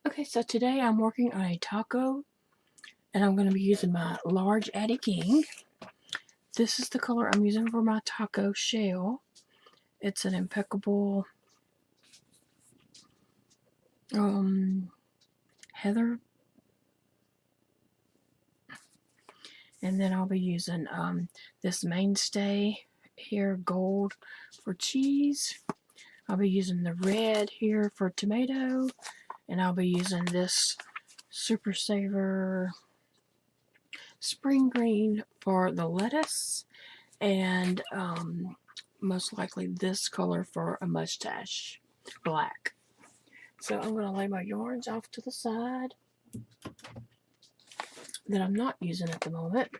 Okay, so today I'm working on a taco, and I'm going to be using my large Addi King. This is the color I'm using for my taco shell. It's an impeccable heather. And then I'll be using this mainstay here, gold, for cheese. I'll be using the red here for tomato. And I'll be using this Super Saver spring green for the lettuce. And most likely this color for a mustache, black. So I'm going to lay my yarns off to the side that I'm not using at the moment.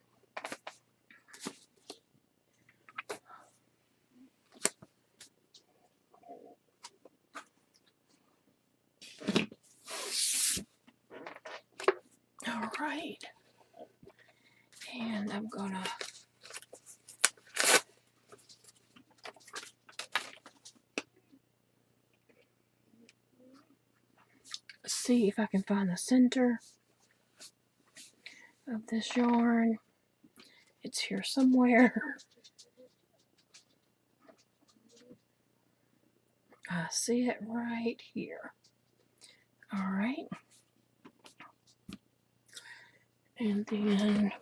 All right. And I'm going to see if I can find the center of this yarn. It's here somewhere. I see it right here. All right. And then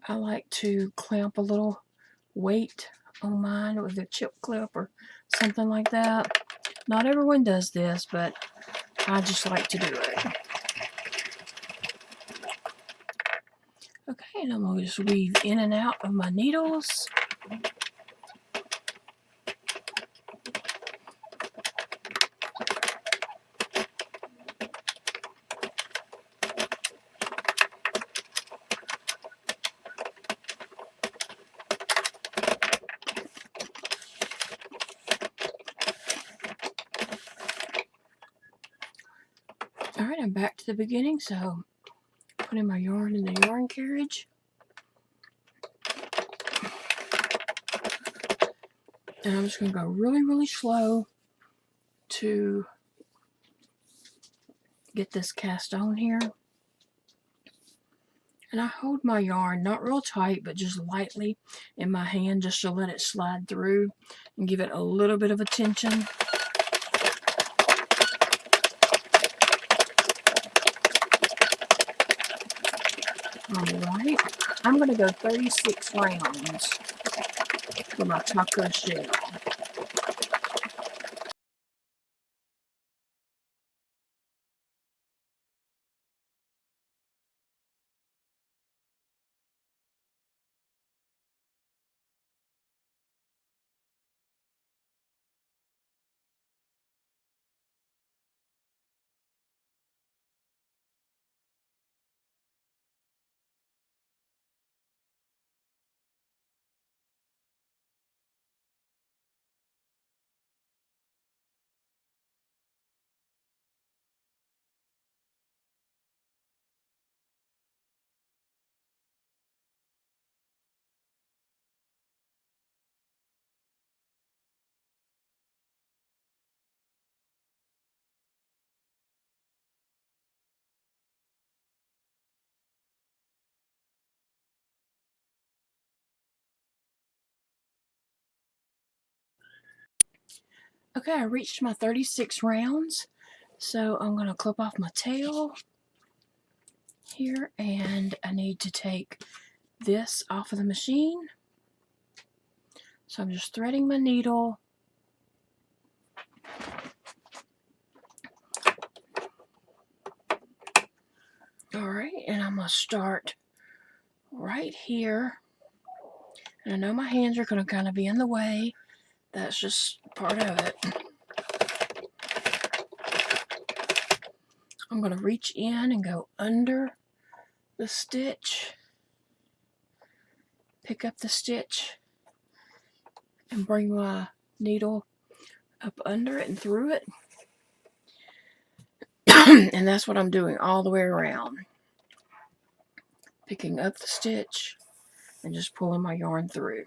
I like to clamp a little weight on mine with a chip clip or something like that. Not everyone does this, but I just like to do it. Okay, and I'm going to just weave in and out of my needles. Alright, I'm back to the beginning, so putting my yarn in the yarn carriage. And I'm just going to go really, really slow to get this cast on here. And I hold my yarn, not real tight, but just lightly in my hand just to let it slide through and give it a little bit of a tension. Alright, I'm going to go 36 rounds for my taco shell. Okay, I reached my 36 rounds, so I'm going to clip off my tail here, and I need to take this off of the machine. So I'm just threading my needle. Alright, and I'm going to start right here. And I know my hands are going to kind of be in the way. That's just part of it. I'm going to reach in and go under the stitch, pick up the stitch, and bring my needle up under it and through it. And that's what I'm doing all the way around. Picking up the stitch and just pulling my yarn through.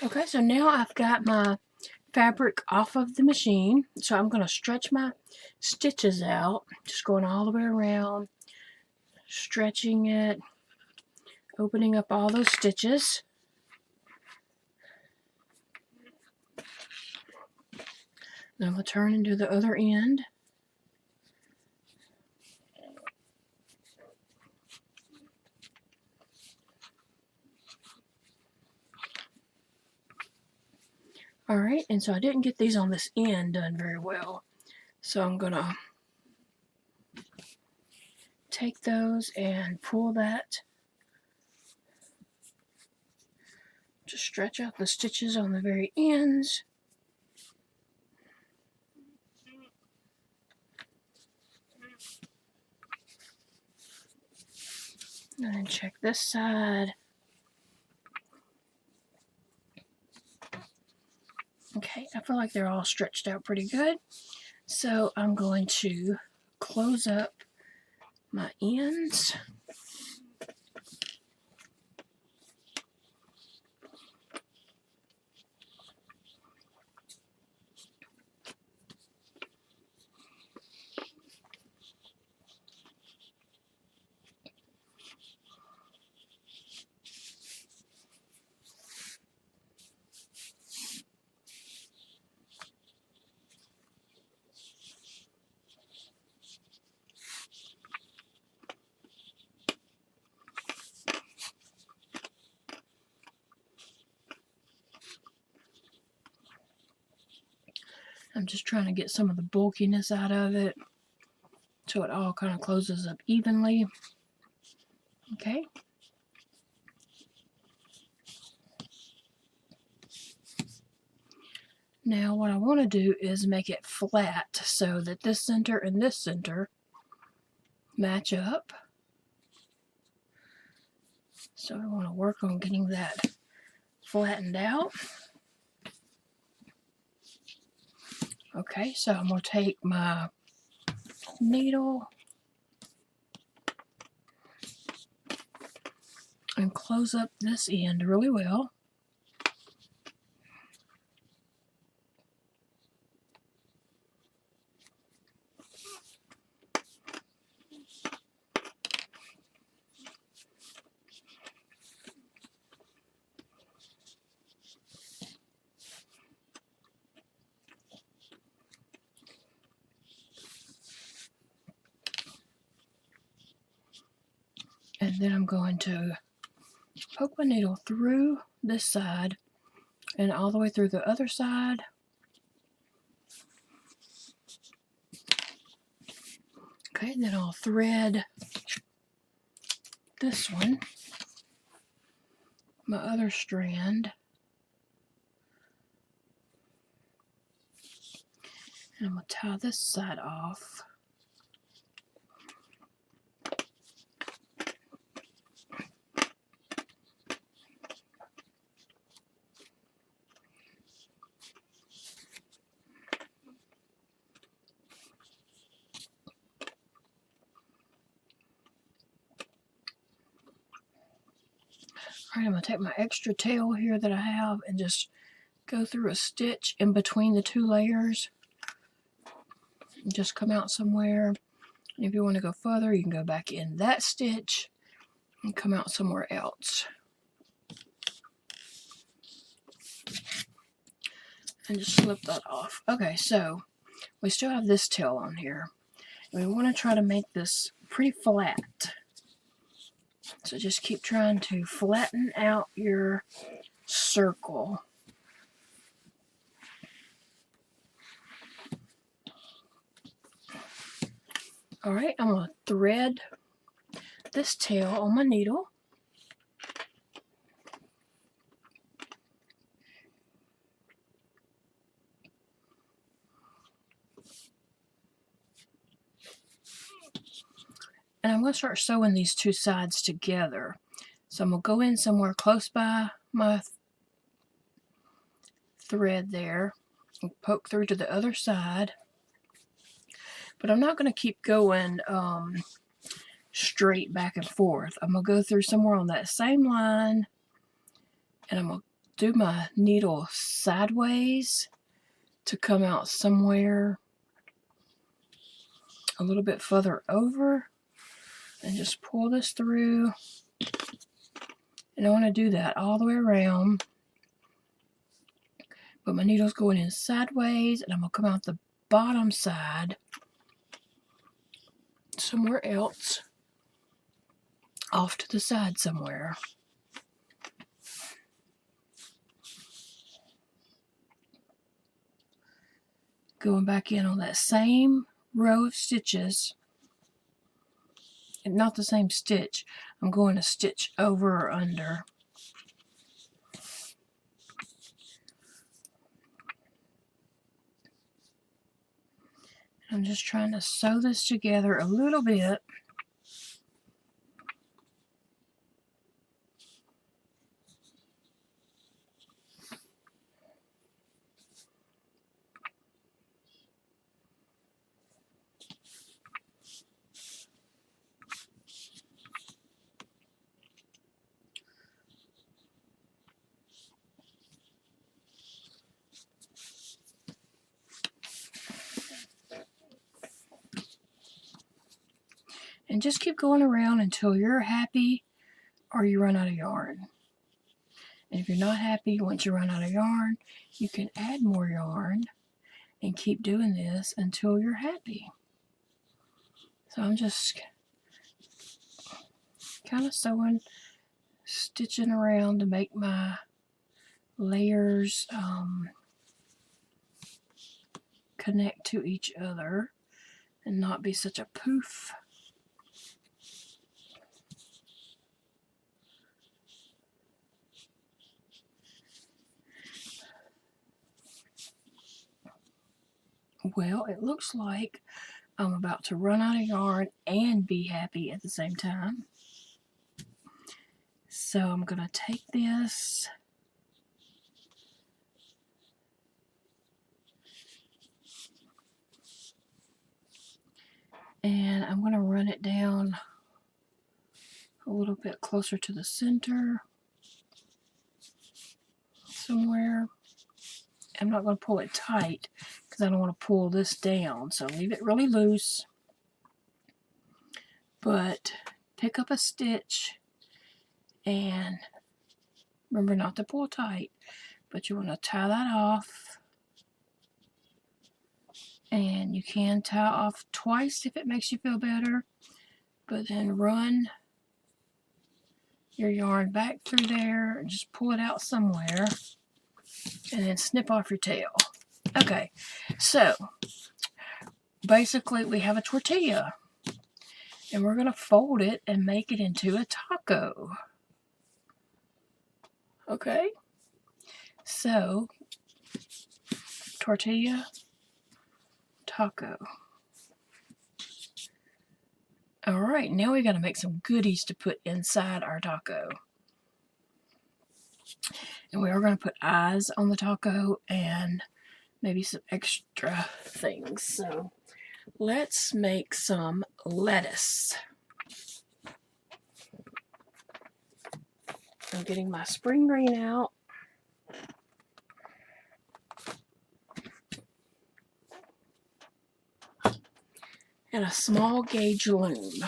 Okay, so now I've got my fabric off of the machine, so I'm going to stretch my stitches out, just going all the way around, stretching it, opening up all those stitches. Then I'm going to turn and do the other end. Alright, and so I didn't get these on this end done very well. So I'm going to take those and pull that. Just stretch out the stitches on the very ends. And then check this side. Okay, I feel like they're all stretched out pretty good. So I'm going to close up my ends. I'm just trying to get some of the bulkiness out of it so it all kind of closes up evenly. Okay. Now what I want to do is make it flat so that this center and this center match up. So I want to work on getting that flattened out. Okay, so I'm going to take my needle and close up this end really well. And then I'm going to poke my needle through this side and all the way through the other side. Okay, then I'll thread this one, my other strand, and I'm going to tie this side off. Alright, I'm going to take my extra tail here that I have and just go through a stitch in between the two layers. And just come out somewhere. And if you want to go further, you can go back in that stitch and come out somewhere else. And just slip that off. Okay, so we still have this tail on here. We want to try to make this pretty flat. So just keep trying to flatten out your circle. Alright, I'm going to thread this tail on my needle. And I'm going to start sewing these two sides together. So I'm going to go in somewhere close by my thread there and poke through to the other side. But I'm not going to keep going straight back and forth. I'm going to go through somewhere on that same line and I'm going to do my needle sideways to come out somewhere a little bit further over, and just pull this through. And I want to do that all the way around, but my needle's going in sideways, and I'm going to come out the bottom side somewhere else, off to the side somewhere. Going back in on that same row of stitches, and not the same stitch. I'm going a stitch over or under. I'm just trying to sew this together a little bit. And just keep going around until you're happy or you run out of yarn. And if you're not happy, once you run out of yarn, you can add more yarn and keep doing this until you're happy. So I'm just kind of sewing, stitching around to make my layers connect to each other and not be such a poof. Well, it looks like I'm about to run out of yarn and be happy at the same time. So I'm going to take this and I'm going to run it down a little bit closer to the center somewhere. I'm not going to pull it tight because I don't want to pull this down, so leave it really loose. But pick up a stitch and remember not to pull tight, but you want to tie that off. And you can tie off twice if it makes you feel better, but then run your yarn back through there and just pull it out somewhere and then snip off your tail. Okay, so basically we have a tortilla and we're going to fold it and make it into a taco. Okay, so tortilla, taco. Alright, now we got to make some goodies to put inside our taco. And we are going to put eyes on the taco and maybe some extra things. So let's make some lettuce. I'm getting my spring green out. And a small gauge loom.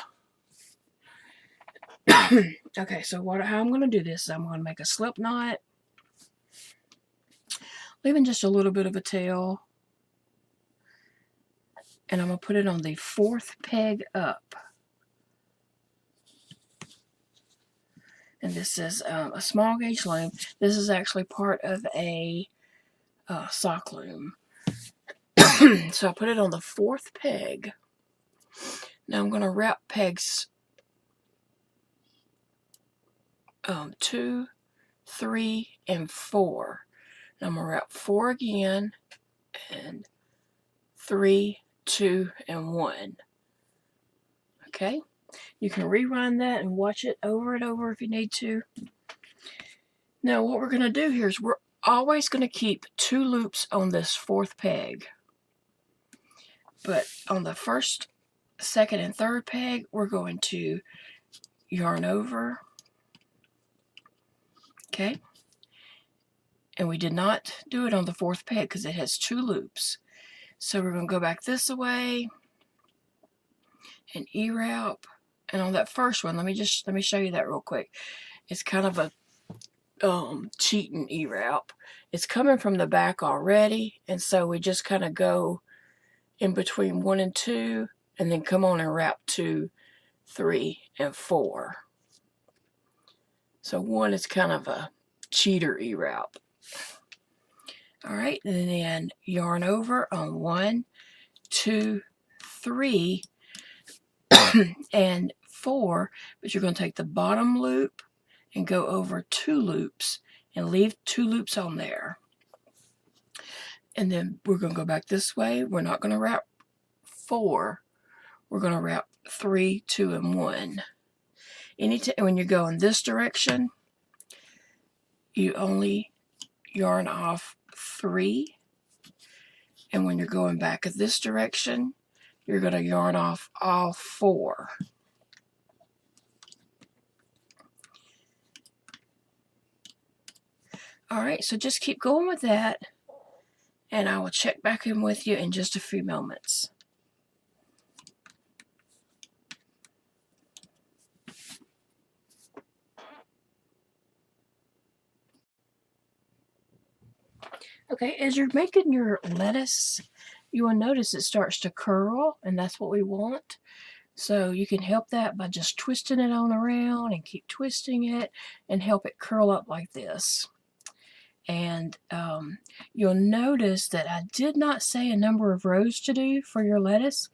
Okay, so how I'm going to do this is I'm going to make a slip knot, leaving just a little bit of a tail, and I'm going to put it on the 4th peg up. And this is a small gauge loom. This is actually part of a sock loom. So I put it on the 4th peg. Now I'm going to wrap pegs 2, 3, and 4. And I'm going to wrap 4 again, and 3, 2, and 1. Okay? You can rewind that and watch it over and over if you need to. Now what we're going to do here is we're always going to keep 2 loops on this 4th peg. But on the 1st, 2nd, and 3rd peg, we're going to yarn over. Okay? And we did not do it on the 4th peg because it has 2 loops. So we're going to go back this way and E-wrap. And on that first one, let me show you that real quick. It's kind of a cheating E-wrap. It's coming from the back already, and so we just kind of go in between 1 and 2, and then come on and wrap 2, 3, and 4. So 1 is kind of a cheater E-wrap. Alright, and then yarn over on 1, 2, 3, and 4, but you're going to take the bottom loop and go over 2 loops and leave 2 loops on there. And then we're going to go back this way. We're not going to wrap 4. We're going to wrap 3, 2, and 1. When you go in this direction, you only yarn off 3. And when you're going back in this direction, you're going to yarn off all 4. Alright, so just keep going with that, and I will check back in with you in just a few moments. Okay, as you're making your lettuce, you will notice it starts to curl, and that's what we want. So you can help that by just twisting it on around and keep twisting it and help it curl up like this. And you'll notice that I did not say a number of rows to do for your lettuce,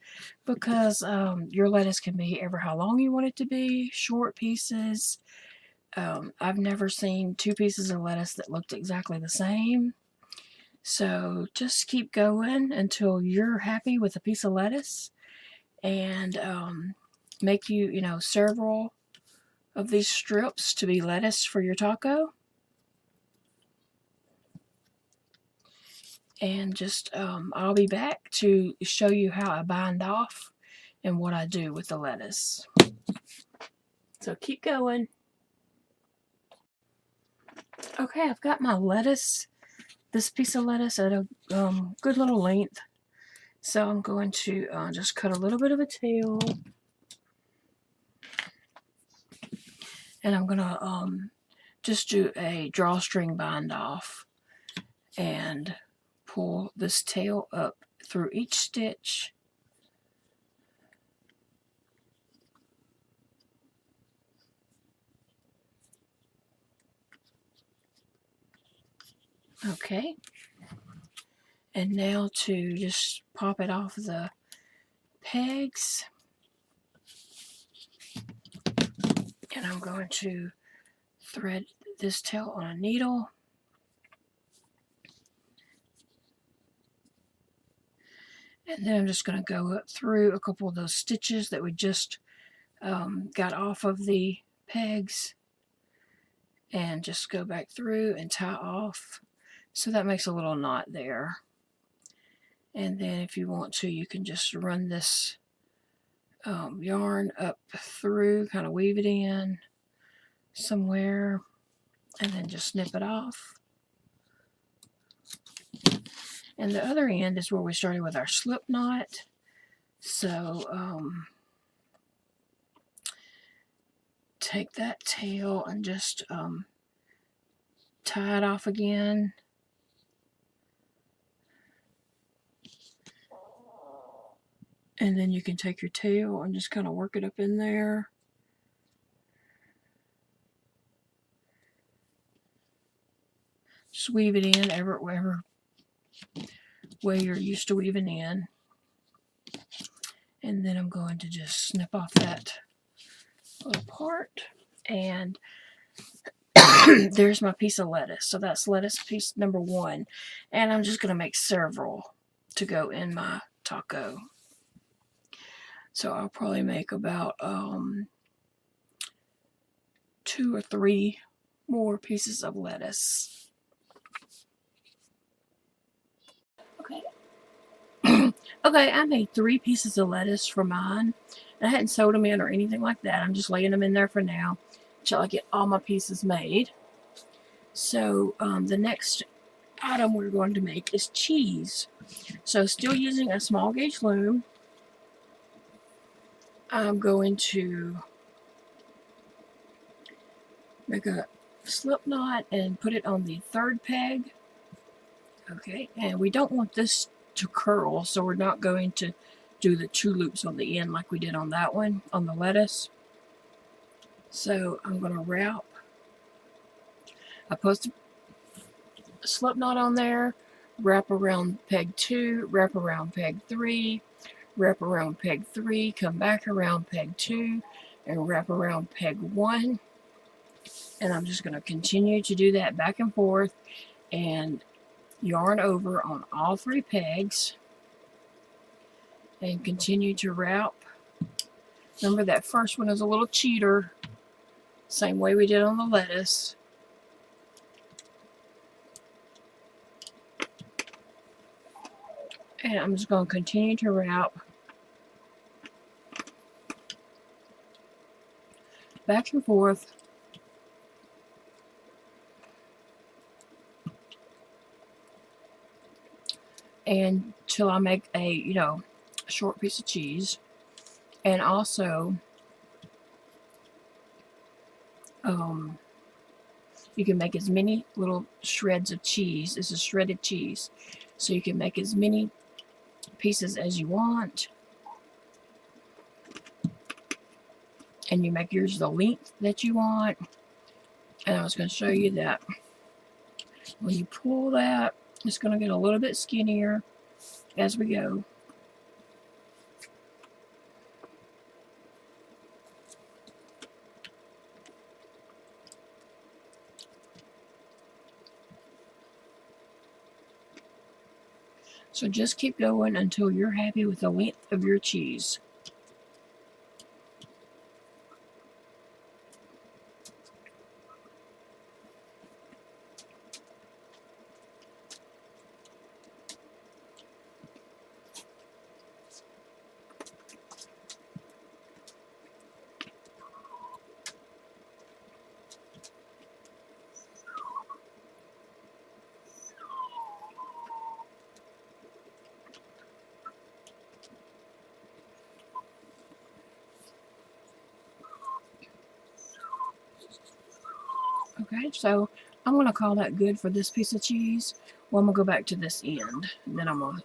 because your lettuce can be ever how long you want it to be, short pieces. I've never seen 2 pieces of lettuce that looked exactly the same. So just keep going until you're happy with a piece of lettuce, and make several of these strips to be lettuce for your taco. And just I'll be back to show you how I bind off and what I do with the lettuce. So keep going. Okay, I've got my lettuce, this piece of lettuce, at a good little length. So I'm going to just cut a little bit of a tail, and I'm going to just do a drawstring bind off and pull this tail up through each stitch. Okay, and now to just pop it off the pegs, and I'm going to thread this tail on a needle. And then I'm just going to go up through a couple of those stitches that we just got off of the pegs, and just go back through and tie off. So that makes a little knot there. And then if you want to, you can just run this yarn up through, kind of weave it in somewhere, and then just snip it off. And the other end is where we started with our slip knot. So take that tail and just tie it off again. And then you can take your tail and just kind of work it up in there. Just weave it in wherever way you're used to weaving in. And then I'm going to just snip off that little part. And there's my piece of lettuce. So that's lettuce piece number 1. And I'm just going to make several to go in my taco. So I'll probably make about 2 or 3 more pieces of lettuce. Okay, I made 3 pieces of lettuce for mine. I hadn't sewed them in or anything like that. I'm just laying them in there for now until I get all my pieces made. So the next item we're going to make is cheese. So still using a small gauge loom, I'm going to make a slip knot and put it on the third peg. Okay, and we don't want this to curl, so we're not going to do the 2 loops on the end like we did on that one, on the lettuce. So I'm going to wrap. I post a slip knot on there, wrap around peg 2, wrap around peg 3, wrap around peg 3, come back around peg 2, and wrap around peg 1. And I'm just going to continue to do that back and forth and yarn over on all 3 pegs and continue to wrap. Remember, that first one is a little cheater, same way we did on the lettuce. And I'm just going to continue to wrap back and forth until I make a, a short piece of cheese. And also, you can make as many little shreds of cheese. This is shredded cheese. So you can make as many pieces as you want. And you make yours the length that you want. And I was going to show you that when you pull that, it's going to get a little bit skinnier as we go. So just keep going until you're happy with the length of your cheese. Okay, so I'm going to call that good for this piece of cheese. Well, I'm going to go back to this end, and then I'm going to...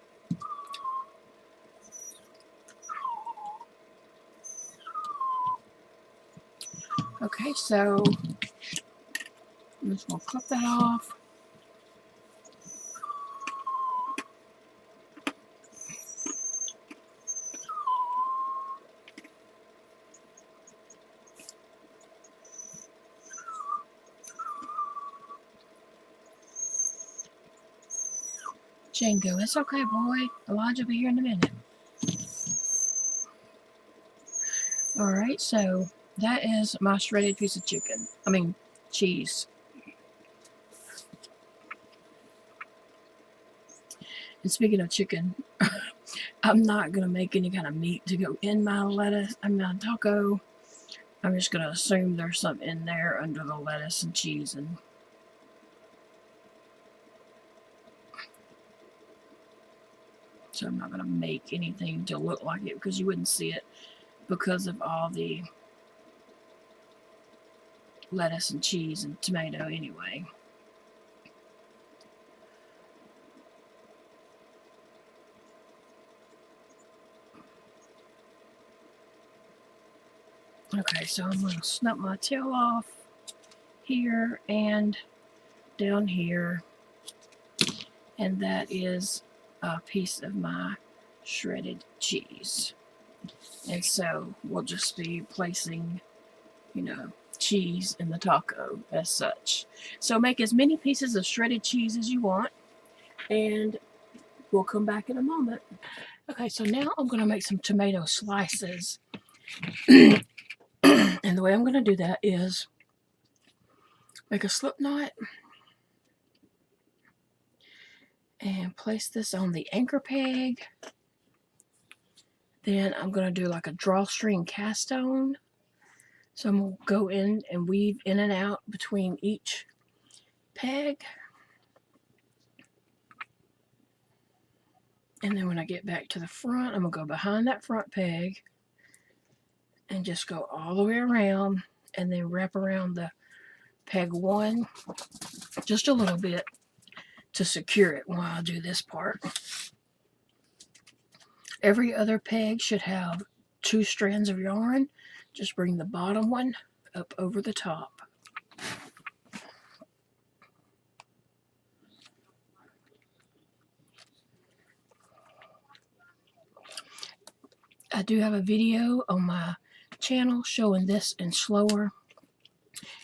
Okay, so I'm just going to cut that off. Django, it's okay, boy. Elijah will be here in a minute. Alright, so that is my shredded piece of chicken. I mean, cheese. And speaking of chicken, I'm not going to make any kind of meat to go in my lettuce. I mean, my taco. I'm just going to assume there's something in there under the lettuce and cheese. And so I'm not going to make anything to look like it because you wouldn't see it because of all the lettuce and cheese and tomato anyway. Okay, so I'm going to snip my tail off here and down here. And that is a piece of my shredded cheese. And so we'll just be placing, cheese in the taco as such. So make as many pieces of shredded cheese as you want, and we'll come back in a moment. Okay, so now I'm going to make some tomato slices. And the way I'm going to do that is make a slip knot and place this on the anchor peg. Then I'm going to do like a drawstring cast on. So I'm going to go in and weave in and out between each peg. And then when I get back to the front, I'm going to go behind that front peg and just go all the way around and then wrap around the peg 1 just a little bit to secure it while I do this part. Every other peg should have 2 strands of yarn. Just bring the bottom one up over the top. I do have a video on my channel showing this in slower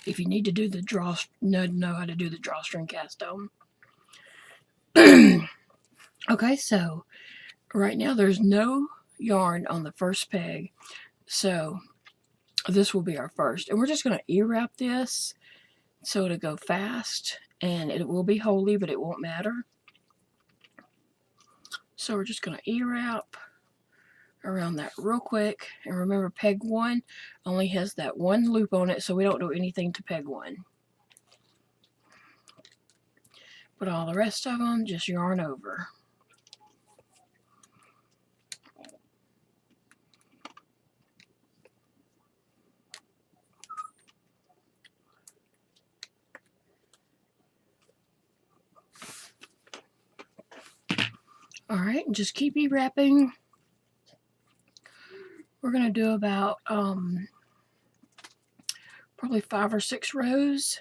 if you need to do the know how to do the drawstring cast on. Okay, so right now there's no yarn on the first peg, so this will be our first, and we're just going to E-wrap this so it'll go fast, and it will be holy, but it won't matter. So we're just going to E-wrap around that real quick, and remember peg 1 only has that 1 loop on it, so we don't do anything to peg 1. But all the rest of them, just yarn over. Alright, and just keep E-wrapping. We're going to do about probably 5 or 6 rows.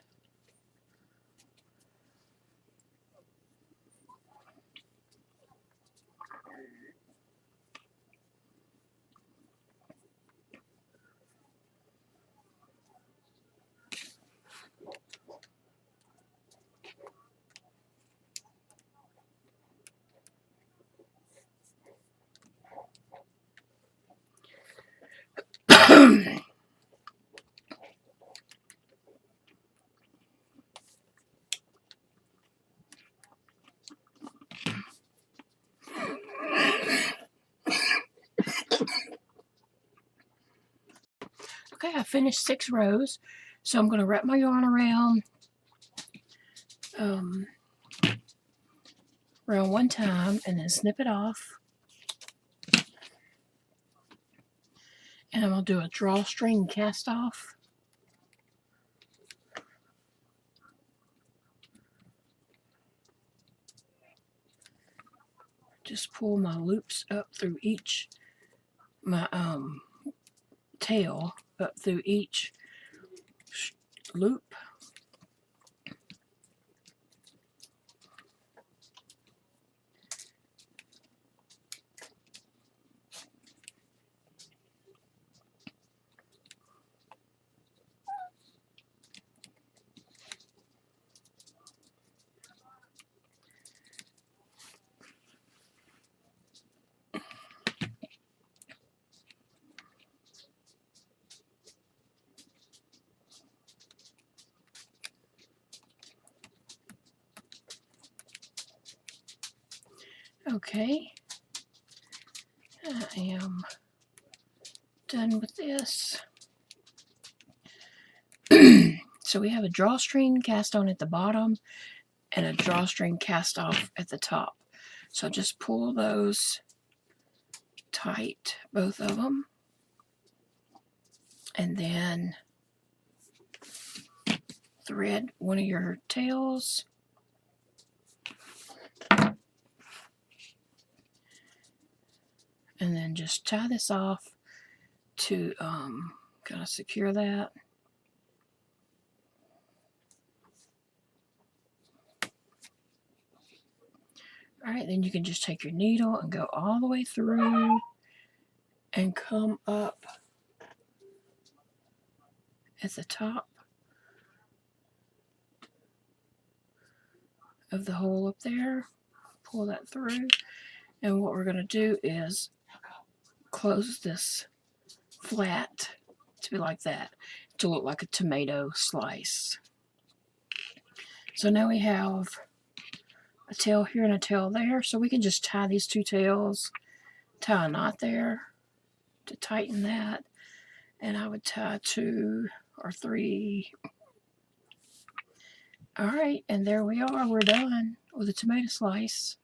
Okay, I finished 6 rows, so I'm going to wrap my yarn around one time and then snip it off. And I'm going to do a drawstring cast off. Just pull my loops up through each, my tail up through each loop. Okay, I am done with this. So we have a drawstring cast on at the bottom and a drawstring cast off at the top. So just pull those tight, both of them, and then thread one of your tails. And then just tie this off to kind of secure that. Alright, then you can just take your needle and go all the way through and come up at the top of the hole up there. Pull that through. And what we're going to do is close this flat to be like that, to look like a tomato slice. So now we have a tail here and a tail there, so we can just tie these 2 tails, tie a knot there to tighten that, and I would tie 2 or 3. Alright, and there we are, we're done with a tomato slice.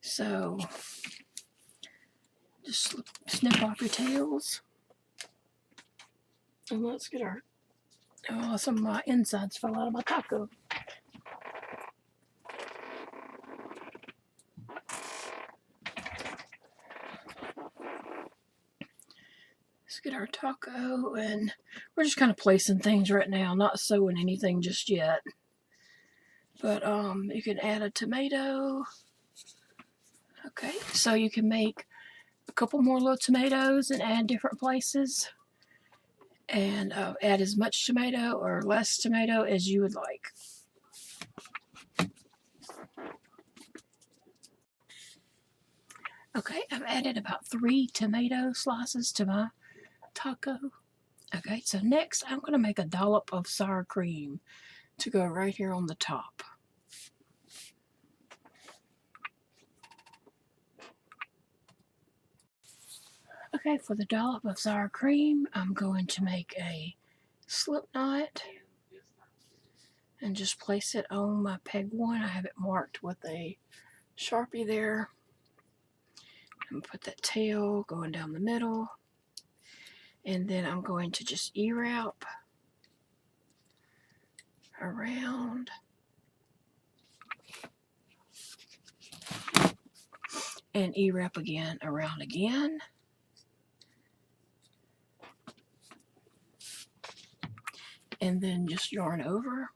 So just snip off your tails. And let's get our, oh, some of my insides fell out of my taco. Let's get our taco, and we're just kind of placing things right now, not sewing anything just yet. But you can add a tomato. Okay, so you can make a couple more little tomatoes and add different places. And add as much tomato or less tomato as you would like. Okay, I've added about 3 tomato slices to my taco. Okay, so next I'm going to make a dollop of sour cream to go right here on the top. Okay, for the dollop of sour cream, I'm going to make a slip knot and just place it on my peg 1. I have it marked with a Sharpie there. And put that tail going down the middle. And then I'm going to just E-wrap around. And E-wrap again, around again. And then just yarn over.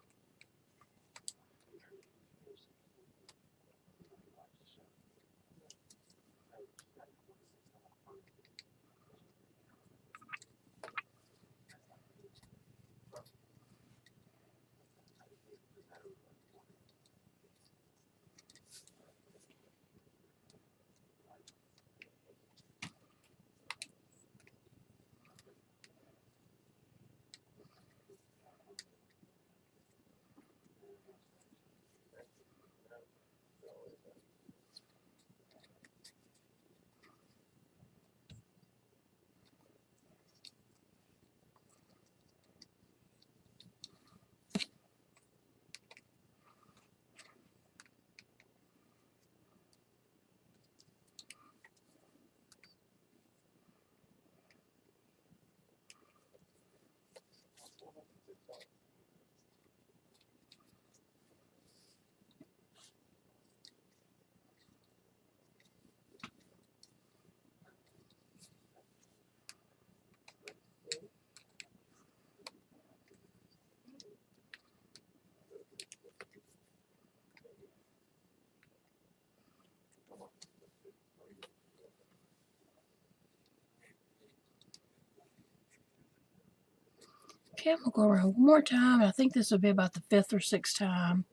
Okay, I'm going to go around one more time. I think this will be about the 5th or 6th time.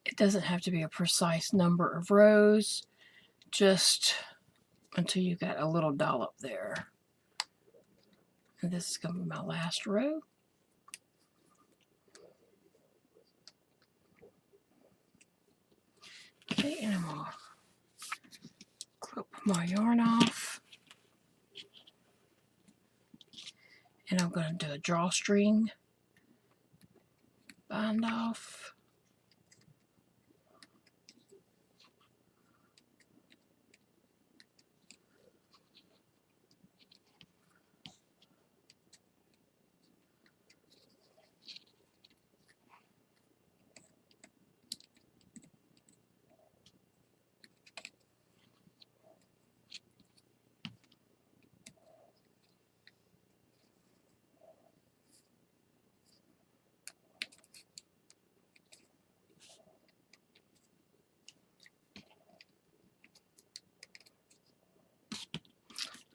It doesn't have to be a precise number of rows, just until you got a little dollop there. And this is going to be my last row. Okay, and I'm going to clip my yarn off. And I'm going to do a drawstring bind off.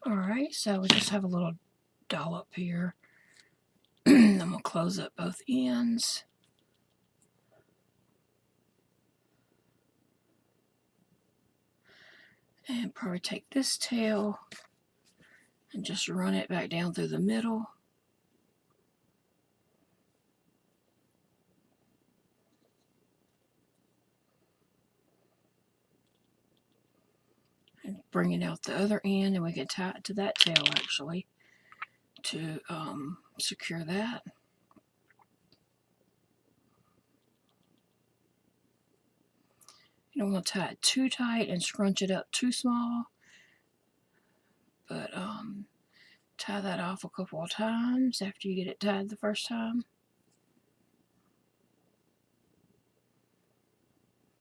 Alright, so we just have a little dollop here. I'm going to close up both ends. And probably take this tail and just run it back down through the middle. And bring it out the other end, and we can tie it to that tail actually to secure that. You don't want to tie it too tight and scrunch it up too small, but tie that off a couple of times after you get it tied the first time.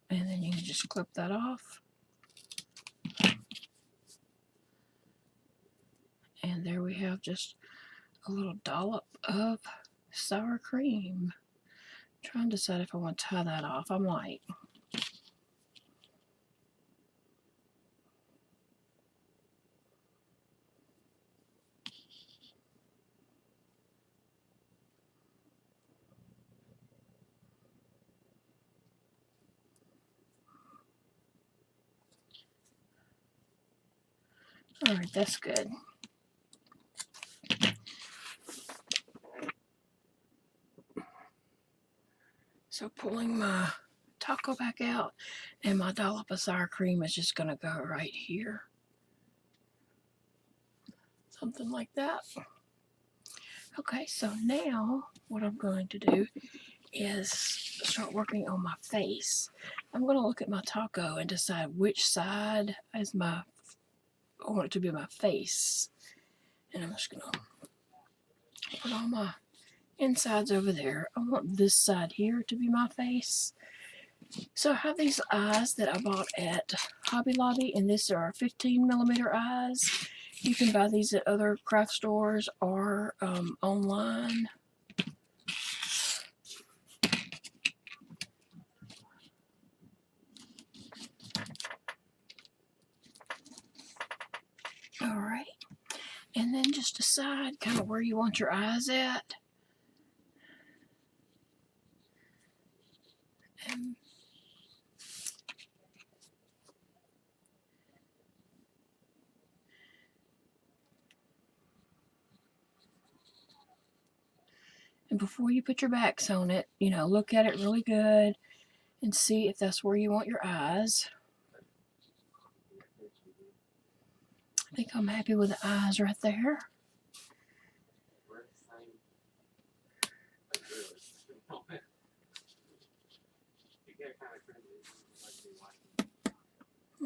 And then you can just clip that off. And there we have just a little dollop of sour cream. I'm trying to decide if I want to tie that off. I might. Alright, that's good. So pulling my taco back out, and my dollop of sour cream is just going to go right here. Something like that. Okay, so now what I'm going to do is start working on my face. I'm going to look at my taco and decide which side is I want it to be my face. And I'm just going to put all my insides over there. I want this side here to be my face. So I have these eyes that I bought at Hobby Lobby, and these are 15mm eyes. You can buy these at other craft stores or online. Alright, and then just decide kind of where you want your eyes at. And before you put your backs on it, you know, look at it really good and see if that's where you want your eyes. I think I'm happy with the eyes right there.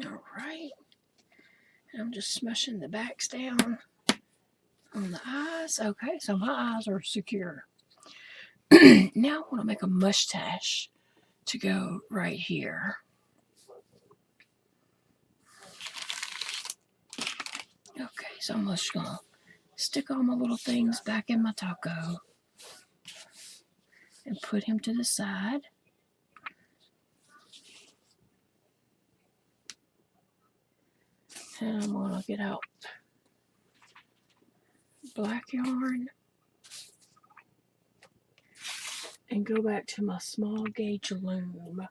Alright. I'm just smushing the backs down on the eyes. Okay, so my eyes are secure. Now I want to make a mustache to go right here. Okay, so I'm just going to stick all my little things back in my taco and put him to the side. And I'm going to get out black yarn and go back to my small gauge loom.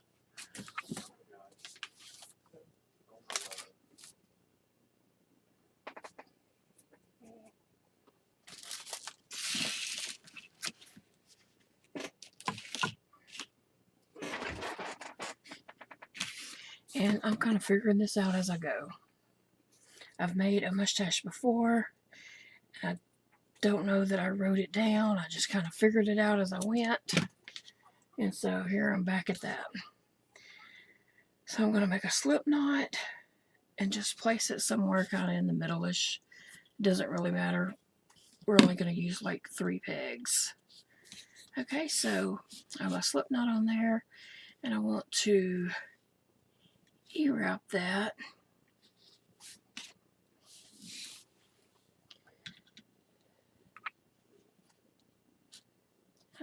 And I'm kind of figuring this out as I go. I've made a mustache before. I don't know that I wrote it down. I just kind of figured it out as I went. And so here I'm back at that. So I'm going to make a slip knot and just place it somewhere kind of in the middle-ish. Doesn't really matter. We're only going to use like 3 pegs. Okay, so I have a slip knot on there, and I want to E-wrap that.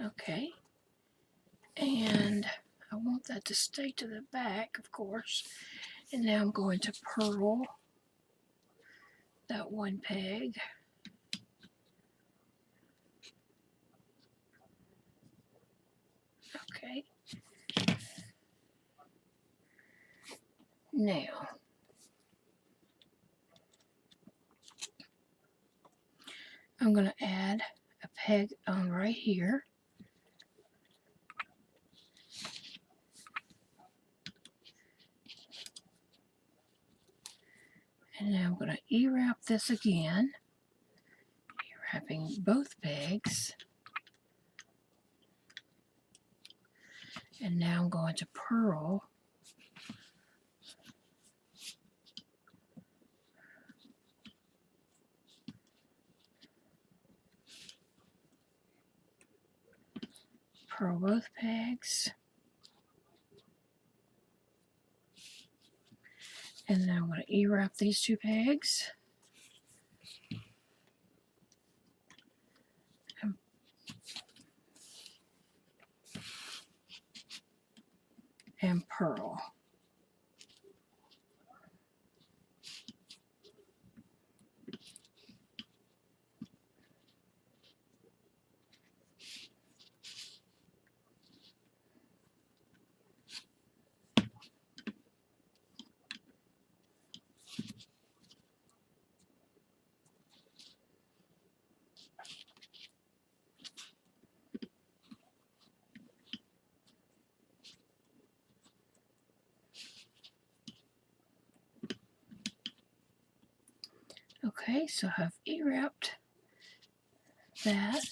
Okay, and I want that to stay to the back, of course. And now I'm going to purl that 1 peg. Okay. Now, I'm going to add a peg on right here. And now I'm going to E-wrap this again, E-wrapping both pegs. And now I'm going to purl purl both pegs. And then I'm going to E-wrap these two pegs. And purl. Okay, so I've E-wrapped that.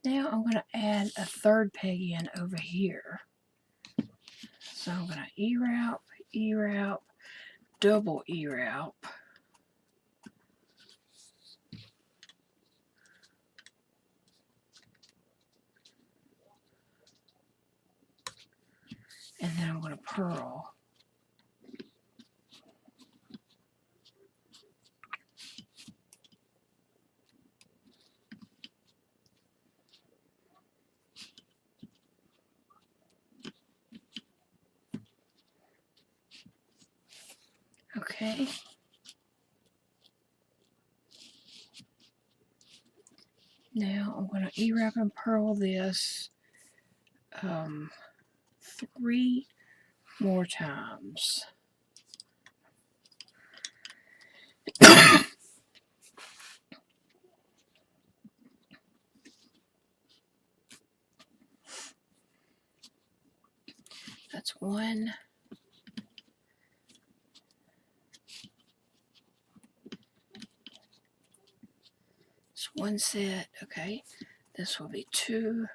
Now I'm going to add a third peg in over here. So I'm going to E-wrap, E-wrap, double E-wrap. And then I'm going to purl. Okay. Now I'm going to E-wrap and purl this 3 more times. That's one. It's one set. Okay. This will be 2.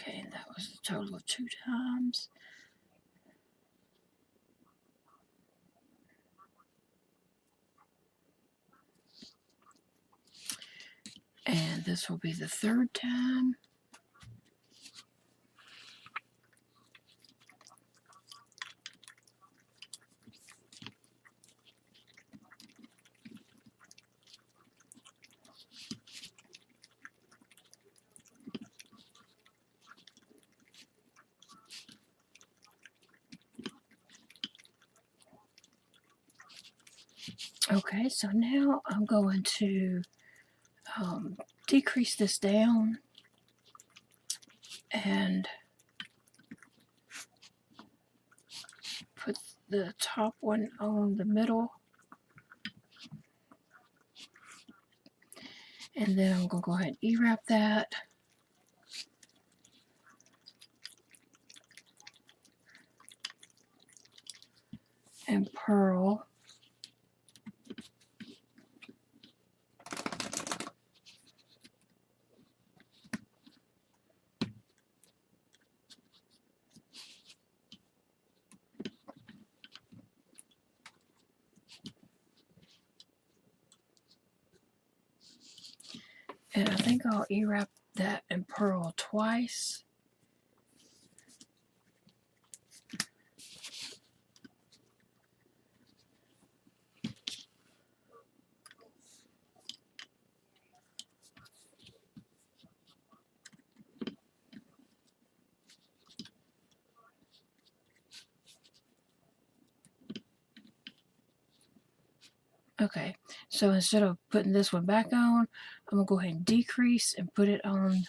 Okay, and that was a total of 2 times. And this will be the 3rd time. Okay, so now I'm going to decrease this down and put the top one on the middle. And then I'm going to go ahead and E-wrap that. And purl. And I think I'll E-wrap that and purl twice. Okay, so instead of putting this one back on, I'm going to go ahead and decrease and put it on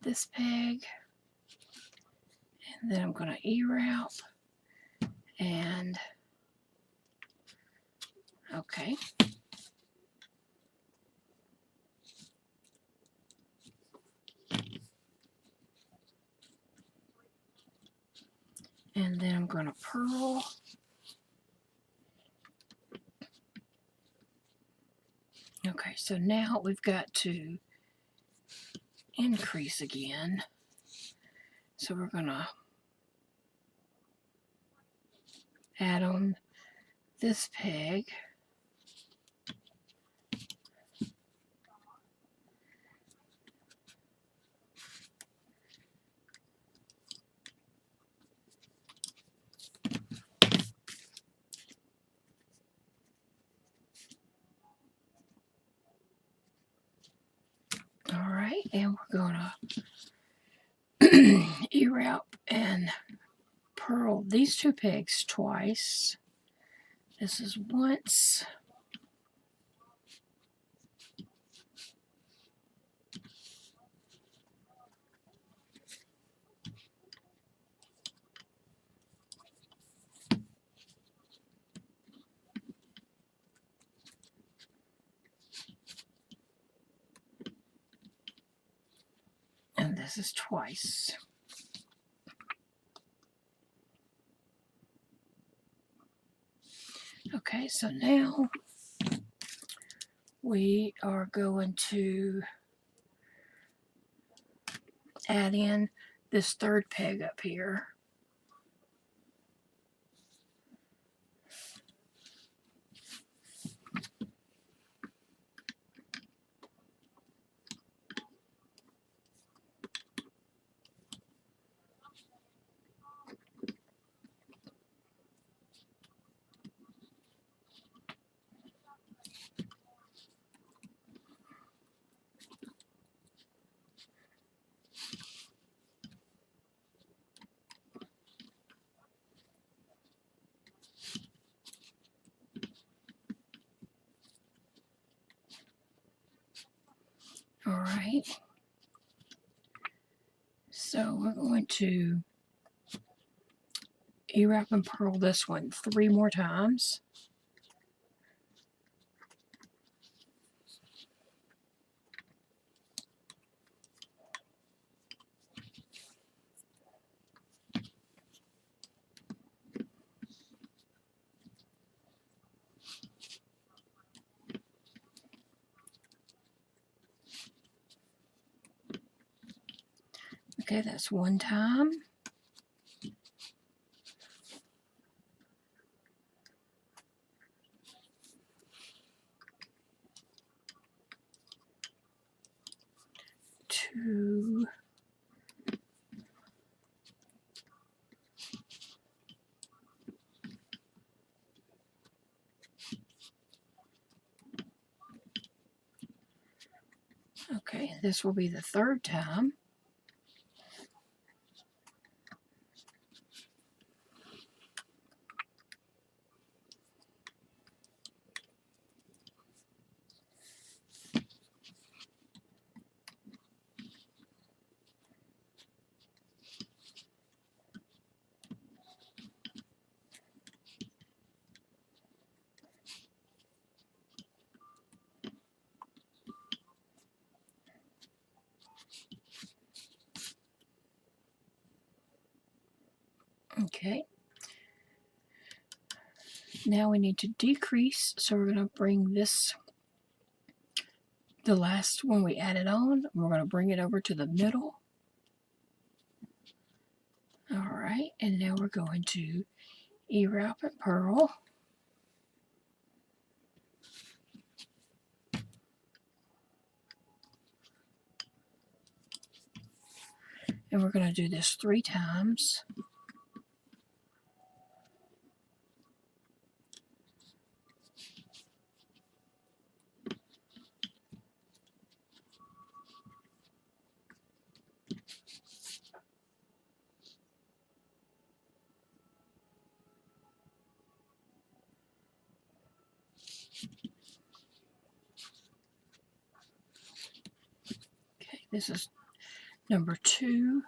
this peg. And then I'm going to E-wrap. And, okay. And then I'm going to purl. Okay, so now we've got to increase again. So we're going to add on this peg. All right, and we're going to E-wrap and purl these two pegs twice. This is once. And this is twice. Okay, so now we are going to add in this third peg up here. All right. So we're going to E-wrap and purl this one 3 more times. Okay, that's 1 time. Two. Okay, this will be the 3rd time. Okay. Now we need to decrease, so we're going to bring this, the last one we added on, we're going to bring it over to the middle. All right, and now we're going to E-wrap and purl. And we're going to do this 3 times. Okay, this is number 2.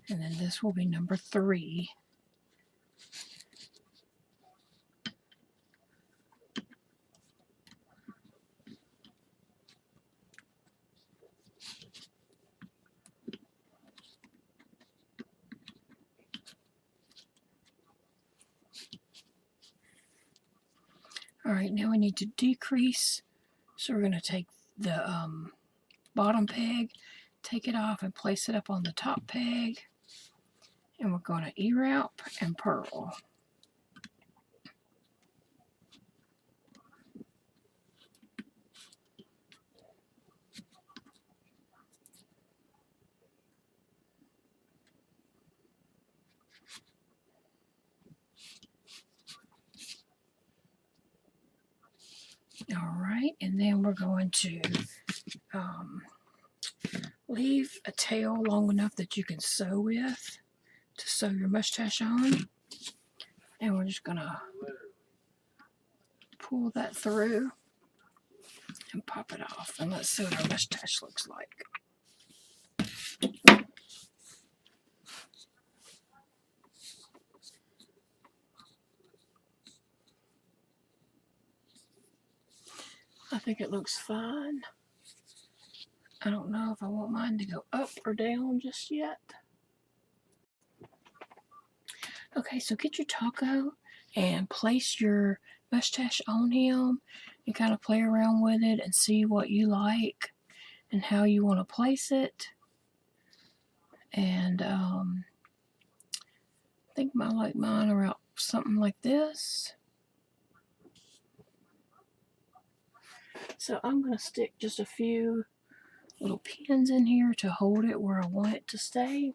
And then this will be number 3. Alright, now we need to decrease. So we're going to take the bottom peg, take it off and place it up on the top peg. And we're going to E-wrap and purl. Alright, and then we're going to leave a tail long enough that you can sew with to sew your mustache on. And we're just going to pull that through and pop it off. And let's see what our mustache looks like. I think it looks fine. I don't know if I want mine to go up or down just yet. Okay, so get your taco and place your mustache on him and kind of play around with it and see what you like and how you want to place it. And I think I like mine around something like this. So I'm going to stick just a few little pins in here to hold it where I want it to stay.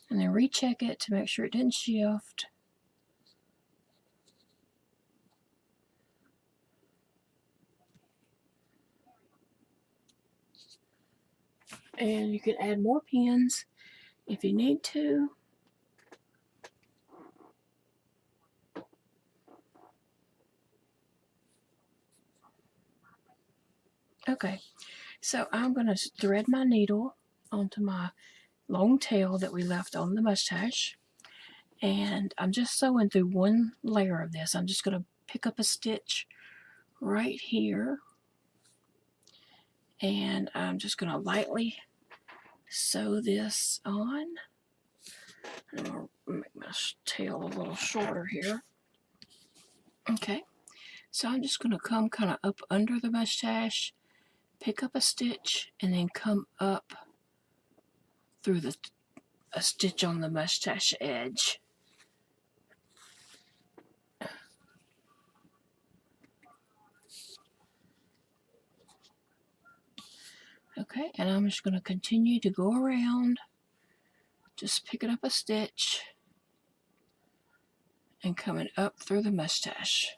And then recheck it to make sure it didn't shift. And you can add more pins if you need to. Okay, so I'm going to thread my needle onto my long tail that we left on the mustache. And I'm just sewing through one layer of this. I'm just going to pick up a stitch right here. And I'm just going to lightly sew this on. I'm going to make my tail a little shorter here. Okay, so I'm just going to come kind of up under the mustache, pick up a stitch, and then come up through a stitch on the mustache edge. Okay, and I'm just going to continue to go around, just picking up a stitch and coming up through the mustache.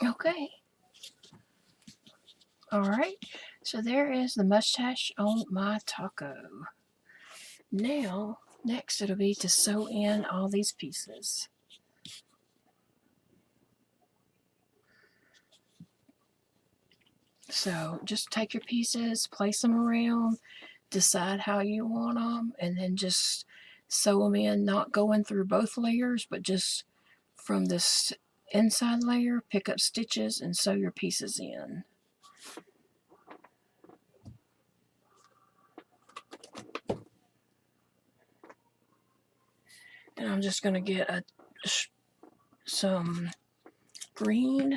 Okay. Alright, so there is the mustache on my taco. Now, next it'll be to sew in all these pieces. So just take your pieces, place them around, decide how you want them, and then just sew them in, not going through both layers, but just from this inside layer, pick up stitches and sew your pieces in. And I'm just going to get some green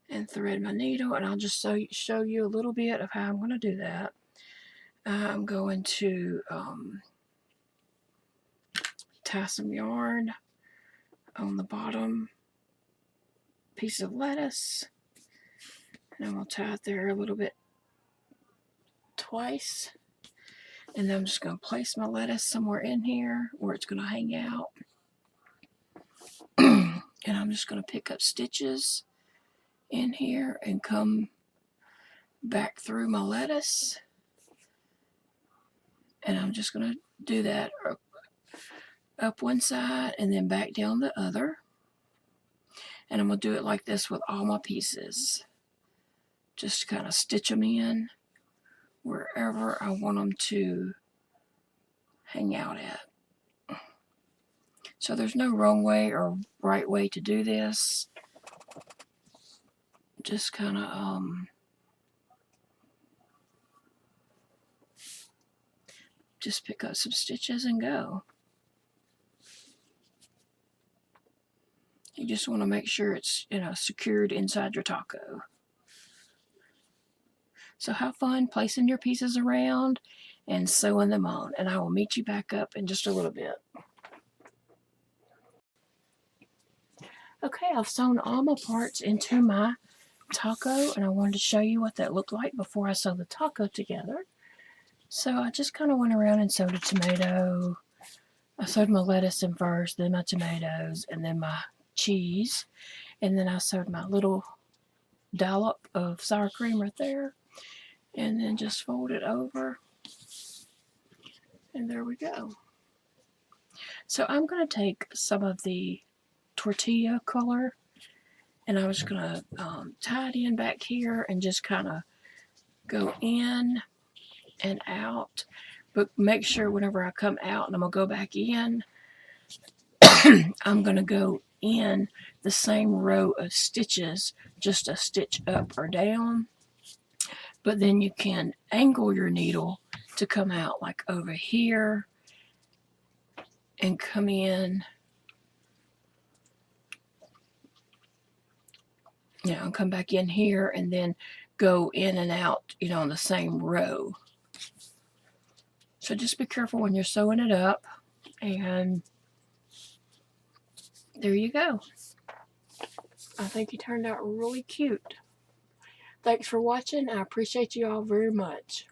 and thread my needle, and I'll just show you a little bit of how I'm going to do that. I'm going to tie some yarn on the bottom piece of lettuce, and I'm going to tie it there a little bit twice, and then I'm just going to place my lettuce somewhere in here where it's going to hang out. And I'm just going to pick up stitches in here and come back through my lettuce, and I'm just going to do that up one side and then back down the other, and I'm going to do it like this with all my pieces. Just kind of stitch them in wherever I want them to hang out at. So there's no wrong way or right way to do this. Just kind of just pick up some stitches and go. You just want to make sure it's, secured inside your taco. So have fun placing your pieces around and sewing them on, and I will meet you back up in just a little bit. Okay, I've sewn all my parts into my taco, and I wanted to show you what that looked like before I sew the taco together. So I just kind of went around and sewed a tomato. I sewed my lettuce in first, then my tomatoes, and then my cheese, and then I sewed my little dollop of sour cream right there, and then just fold it over, and there we go. So I'm going to take some of the tortilla color, and I was going to tie it in back here and just kind of go in and out, but make sure whenever I come out and I'm going to go back in, I'm going to go in the same row of stitches, just a stitch up or down, but then you can angle your needle to come out like over here and come in, and come back in here and then go in and out, on the same row. So just be careful when you're sewing it up, and there you go. I think it turned out really cute. Thanks for watching. I appreciate you all very much.